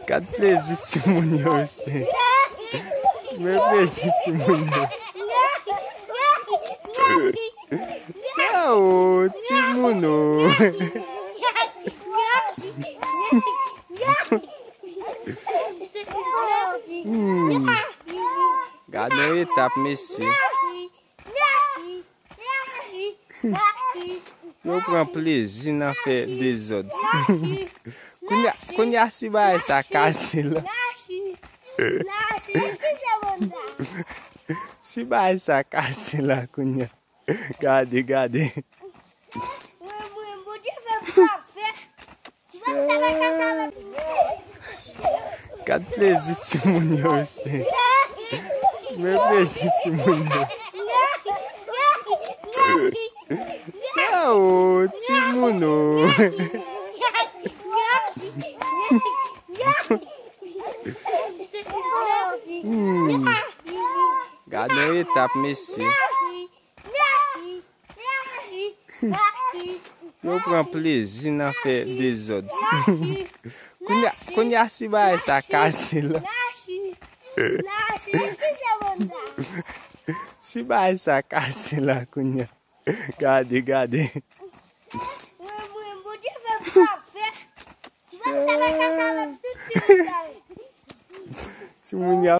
Kad plezi Timunio aussi. Me plezi Timunio. Ciao Timuno. Gade ou etap Messi. Eu pran plezi nan fe dezod. Konya si ba esa kase la. Si ba esa kase la konya. Gade, gade. Kad plezi Timunio aussi. Me plezi Timunio. Ciao Timuno. Gade ou etap Messi. Eu pran plezi nan fe dezod. Konya si ba esa kase la. Si ba esa kase la konya. Gade, gade. Timunio.